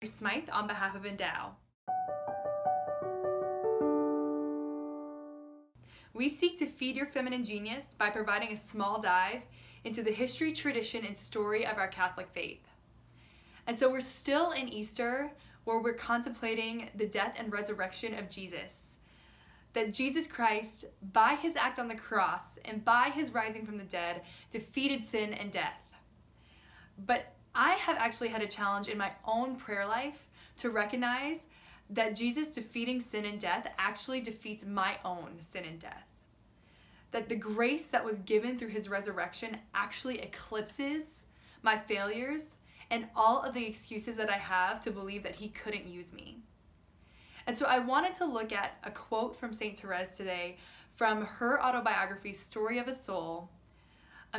Smythe on behalf of Endow. We seek to feed your feminine genius by providing a small dive into the history, tradition, and story of our Catholic faith. And so we're still in Easter, where we're contemplating the death and resurrection of Jesus. That Jesus Christ, by his act on the cross and by his rising from the dead, defeated sin and death. But I have actually had a challenge in my own prayer life to recognize that Jesus defeating sin and death actually defeats my own sin and death. That the grace that was given through his resurrection actually eclipses my failures and all of the excuses that I have to believe that he couldn't use me. And so I wanted to look at a quote from St. Therese today from her autobiography, Story of a Soul,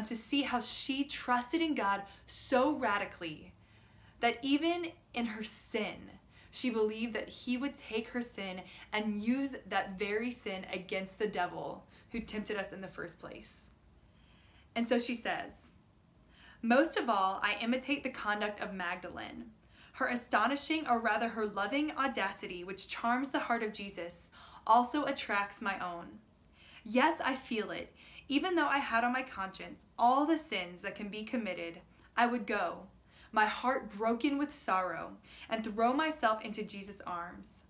to see how she trusted in God so radically that even in her sin, she believed that he would take her sin and use that very sin against the devil who tempted us in the first place. And so she says, "Most of all, I imitate the conduct of Magdalene. Her astonishing, or rather her loving audacity, which charms the heart of Jesus, also attracts my own. Yes, I feel it. Even though I had on my conscience all the sins that can be committed, I would go, my heart broken with sorrow, and throw myself into Jesus' arms.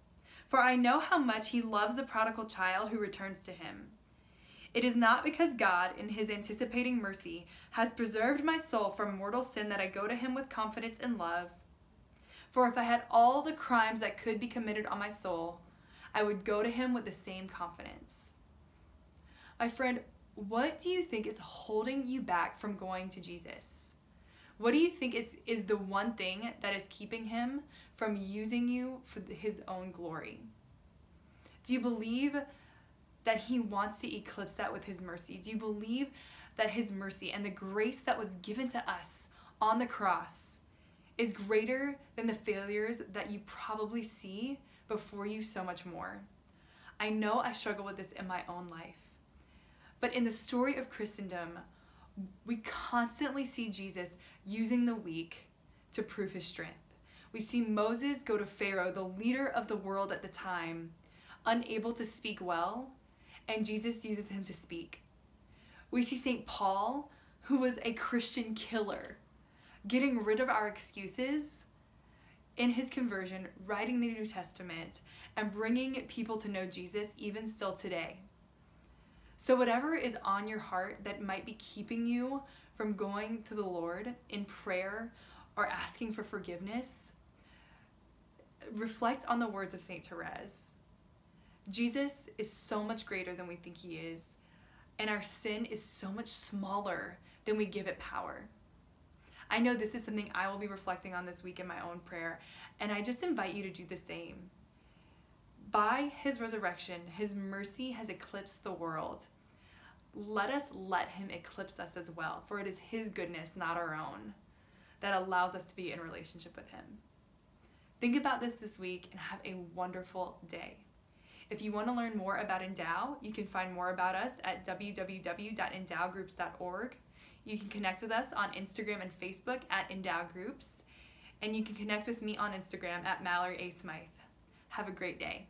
For I know how much he loves the prodigal child who returns to him. It is not because God, in his anticipating mercy, has preserved my soul from mortal sin that I go to him with confidence and love. For if I had all the crimes that could be committed on my soul, I would go to him with the same confidence." My friend, what do you think is holding you back from going to Jesus? What do you think is the one thing that is keeping him from using you for his own glory? Do you believe that he wants to eclipse that with his mercy? Do you believe that his mercy and the grace that was given to us on the cross is greater than the failures that you probably see before you so much more? I know I struggle with this in my own life. But in the story of Christendom, we constantly see Jesus using the weak to prove his strength. We see Moses go to Pharaoh, the leader of the world at the time, unable to speak well, and Jesus uses him to speak. We see St. Paul, who was a Christian killer, getting rid of our excuses in his conversion, writing the New Testament, and bringing people to know Jesus even still today. So whatever is on your heart that might be keeping you from going to the Lord in prayer or asking for forgiveness, reflect on the words of St. Therese. Jesus is so much greater than we think he is, and our sin is so much smaller than we give it power. I know this is something I will be reflecting on this week in my own prayer, and I just invite you to do the same. By his resurrection, his mercy has eclipsed the world. Let us let him eclipse us as well, for it is his goodness, not our own, that allows us to be in relationship with him. Think about this week and have a wonderful day. If you want to learn more about Endow, you can find more about us at www.endowgroups.org. You can connect with us on Instagram and Facebook at Endow Groups, and you can connect with me on Instagram at Mallory A. Smythe. Have a great day.